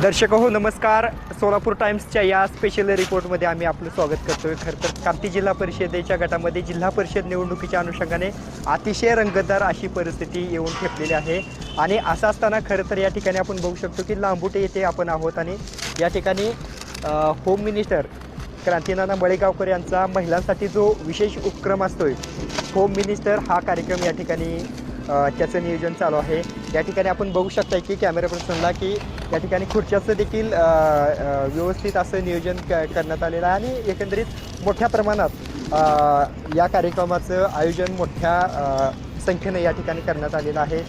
दर्शक हो नमस्कार. सोलापूर टाइम्सच्या या स्पेशल रिपोर्टमध्ये आम्ही आपलं स्वागत करतोय. खरं तर कामठी जिल्हा परिषदेच्या गटामध्ये जिल्हा परिषद निवडणुकीच्या अनुषंगाने अतिशय रंगतदार अशी परिस्थिती येऊन ठेपलेली आहे. आणि असं असताना खरं तर या ठिकाणी आपण बघू शकतो की लांबुटे येथे आपण आहोत आणि या ठिकाणी होम मिनिस्टर क्रांतीनाना मळेगावकर यांचा महिलांसाठी जो विशेष उपक्रम असतोय होम मिनिस्टर हा कार्यक्रम या ठिकाणी त्याचं नियोजन चालू आहे. या ठिकाणी आपण बघू शकता की कॅमेरा पर्सनला की या ठिकाणी खुर्च्याचं देखील व्यवस्थित असं नियोजन करण्यात आलेलं आहे आणि एकंदरीत मोठ्या प्रमाणात या कार्यक्रमाचं आयोजन मोठ्या संख्येने या ठिकाणी करण्यात आलेलं आहे.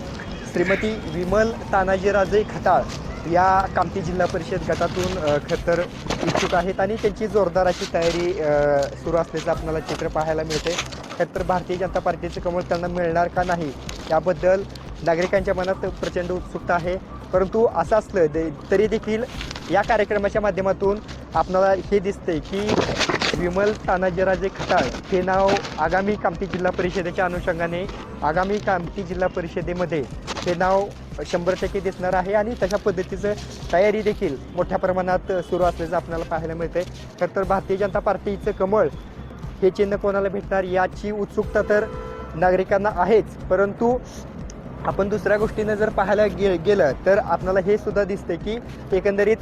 श्रीमती विमल तानाजीराजे खताळ या कामठी जिल्हा परिषद गटातून खरं तर इच्छुक आहेत आणि त्यांची जोरदार अशी तयारी सुरू असल्याचं आपल्याला चित्र पाहायला मिळते. खरं तर भारतीय जनता पार्टीचं कमळ त्यांना मिळणार का नाही याबद्दल नागरिकांच्या मनात प्रचंड उत्सुकता आहे. परंतु असं असलं तरी देखील या कार्यक्रमाच्या माध्यमातून आपल्याला हे दिसतंय की विमल तानाजीराजे खताळ हे नाव आगामी कामठी जिल्हा परिषदेच्या अनुषंगाने आगामी कामठी जिल्हा परिषदेमध्ये हे नाव 100% दिसणार आहे आणि तशा पद्धतीचं तयारी देखील मोठ्या प्रमाणात सुरू असल्याचं आपल्याला पाहायला मिळते. खरं तर भारतीय जनता पार्टीचं कमळ हे चिन्ह कोणाला भेटणार याची उत्सुकता तर नागरिकांना आहेच. परंतु आपण दुसऱ्या गोष्टीनं जर पाहायला गेलं तर आपल्याला हे सुद्धा दिसते की एकंदरीत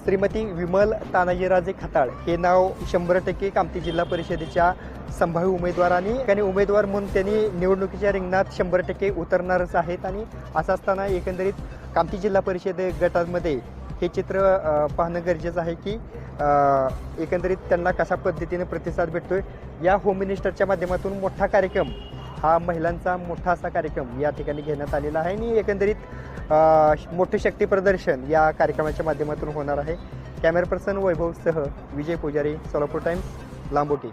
श्रीमती विमल तानाजीराजे खताळ हे नाव 100% कामठी जिल्हा परिषदेच्या संभाव्य उमेदवार आणि उमेदवार म्हणून त्यांनी निवडणुकीच्या रिंगणात 100% उतरणारच आहेत. आणि असं असताना एकंदरीत कामठी जिल्हा परिषद गटामध्ये हे चित्र पाहणं गरजेचं आहे की एकंदरीत त्यांना कशा पद्धतीने प्रतिसाद भेटतोय. या होम मिनिस्टरच्या माध्यमातून मोठा कार्यक्रम हा महिलांचा मोठा असा कार्यक्रम या ठिकाणी घेण्यात आलेला आहे आणि एकंदरीत मोठे शक्ती प्रदर्शन या कार्यक्रमाच्या माध्यमातून होणार आहे. कॅमेरा पर्सन वैभवसह विजय पुजारी, सोलापूर टाइम्स, लांबोटी.